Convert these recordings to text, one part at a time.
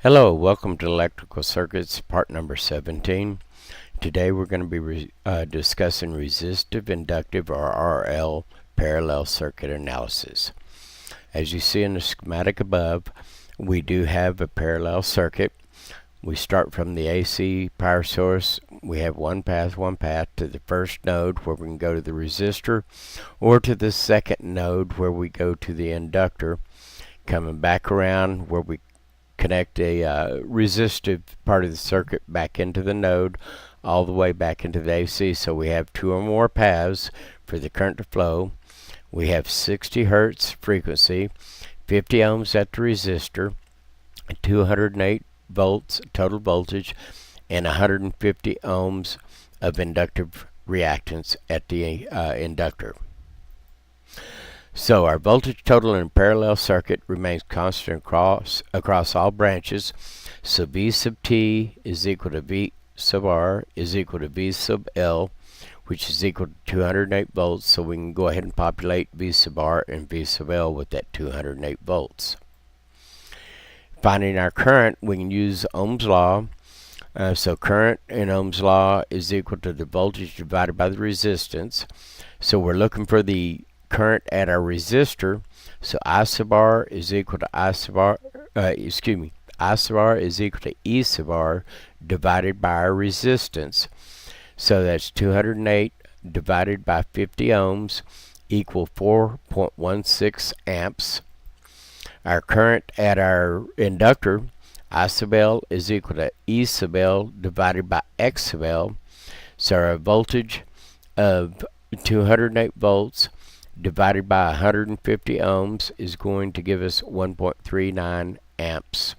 Hello, welcome to Electrical Circuits, part number 17. Today we're going to be discussing resistive, inductive, or RL parallel circuit analysis. As you see in the schematic above, we do have a parallel circuit. We start from the AC power source. We have one path to the first node where we can go to the resistor, or to the second node where we go to the inductor, coming back around where we connect a resistive part of the circuit back into the node, all the way back into the AC. So we have two or more paths for the current to flow. We have 60 hertz frequency, 50 ohms at the resistor, 208 volts total voltage, and 150 ohms of inductive reactance at the inductor. So our voltage total in a parallel circuit remains constant across all branches. So V sub T is equal to V sub R is equal to V sub L, which is equal to 208 volts. So we can go ahead and populate V sub R and V sub L with that 208 volts. Finding our current, we can use Ohm's law. So current in Ohm's law is equal to the voltage divided by the resistance. So we're looking for the current at our resistor, so I sub R is equal to I sub R is equal to E sub R divided by our resistance. So that's 208 divided by 50 ohms equal 4.16 amps. Our current at our inductor, I sub L is equal to E sub L divided by X sub L. So our voltage of 208 volts divided by 150 ohms is going to give us 1.39 amps.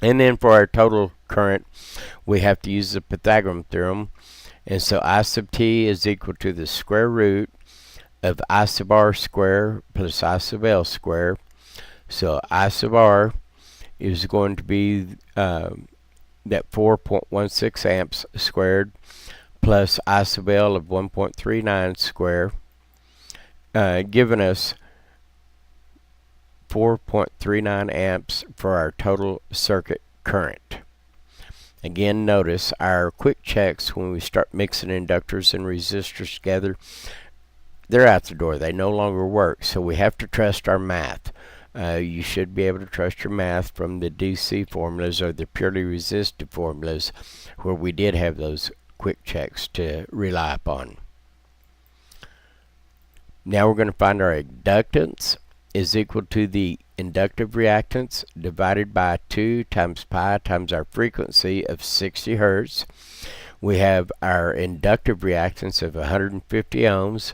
And then for our total current, we have to use the Pythagorean theorem. And so I sub T is equal to the square root of I sub R square plus I sub L square. So I sub R is going to be that 4.16 amps squared plus I sub L of 1.39 square, giving us 4.39 amps for our total circuit current. Again, notice our quick checks when we start mixing inductors and resistors together, they're out the door. They no longer work. So we have to trust our math. You should be able to trust your math from the DC formulas or the purely resistive formulas, where we did have those quick checks to rely upon. Now we're going to find our inductance is equal to the inductive reactance divided by 2 times pi times our frequency of 60 hertz. We have our inductive reactance of 150 ohms,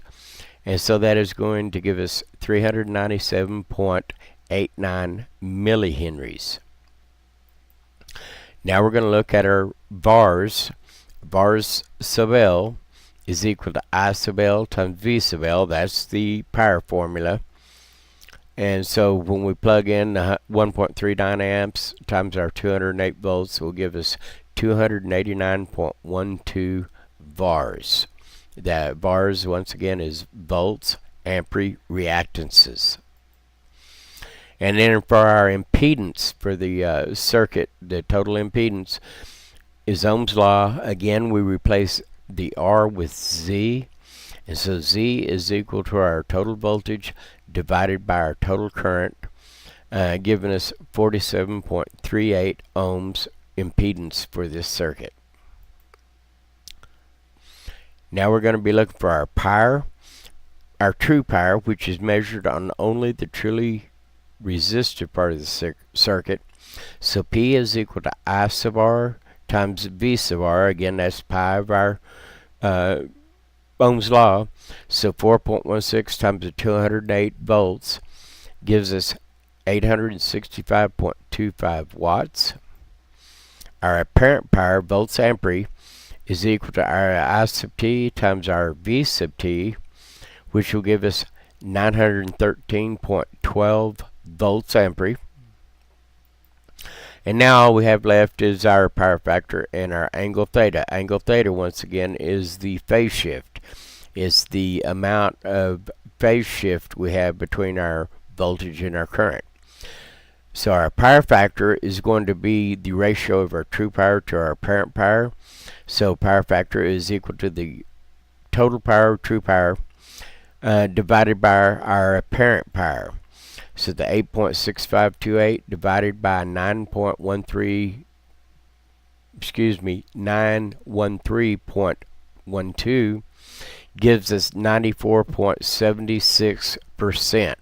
and so that is going to give us 397.89 millihenries. Now we're going to look at our VARs. VARs sub L is equal to I sub L times V sub L. That's the power formula. And so when we plug in 1.39 amps times our 208 volts, will give us 289.12 VARs. That VARs, once again, is volts ampere reactances. And then for our impedance for the circuit, the total impedance is Ohm's law. Again, we replace the R with Z, and so Z is equal to our total voltage divided by our total current, giving us 47.38 ohms impedance for this circuit. Now we're going to be looking for our power, our true power, which is measured on only the truly resistive part of the circuit. So P is equal to I sub R times V sub R. Again, that's pi of our Ohm's law. So 4.16 times the 208 volts gives us 865.25 watts. Our apparent power, volts ampere, is equal to our I sub T times our V sub T, which will give us 913.12 volts ampere. And now all we have left is our power factor and our angle theta. Angle theta, once again, is the phase shift. It's the amount of phase shift we have between our voltage and our current. So our power factor is going to be the ratio of our true power to our apparent power. So power factor is equal to the total power, true power, divided by our apparent power. So the 8.6528 divided by 913.12 gives us 94.76%.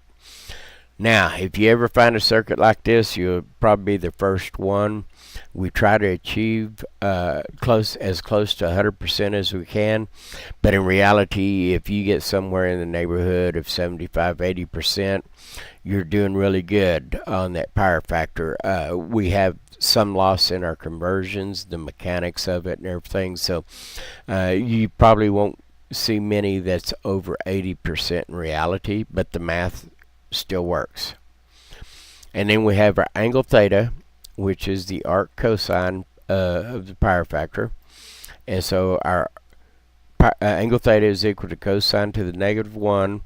Now, if you ever find a circuit like this, you'll probably be the first one. We try to achieve as close to 100% as we can, but in reality, if you get somewhere in the neighborhood of 75-80%, you're doing really good on that power factor. We have some loss in our conversions, the mechanics of it and everything, so you probably won't see many that's over 80% in reality, but the math still works. And then we have our angle theta, which is the arc cosine of the power factor. And so our angle theta is equal to cosine to the -1.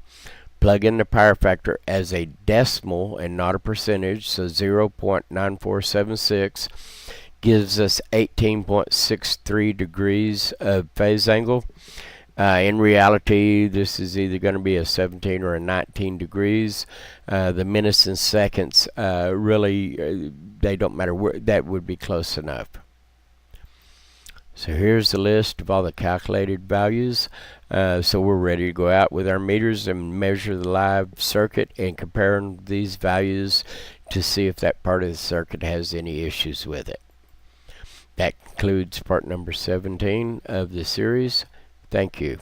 Plug in the power factor as a decimal and not a percentage, so 0.9476 gives us 18.63 degrees of phase angle. In reality, this is either going to be a 17 or a 19 degrees. The minutes and seconds really they don't matter. That would be close enough. So here's the list of all the calculated values. So we're ready to go out with our meters and measure the live circuit and compare these values to see if that part of the circuit has any issues with it. That concludes part number 17 of the series. Thank you.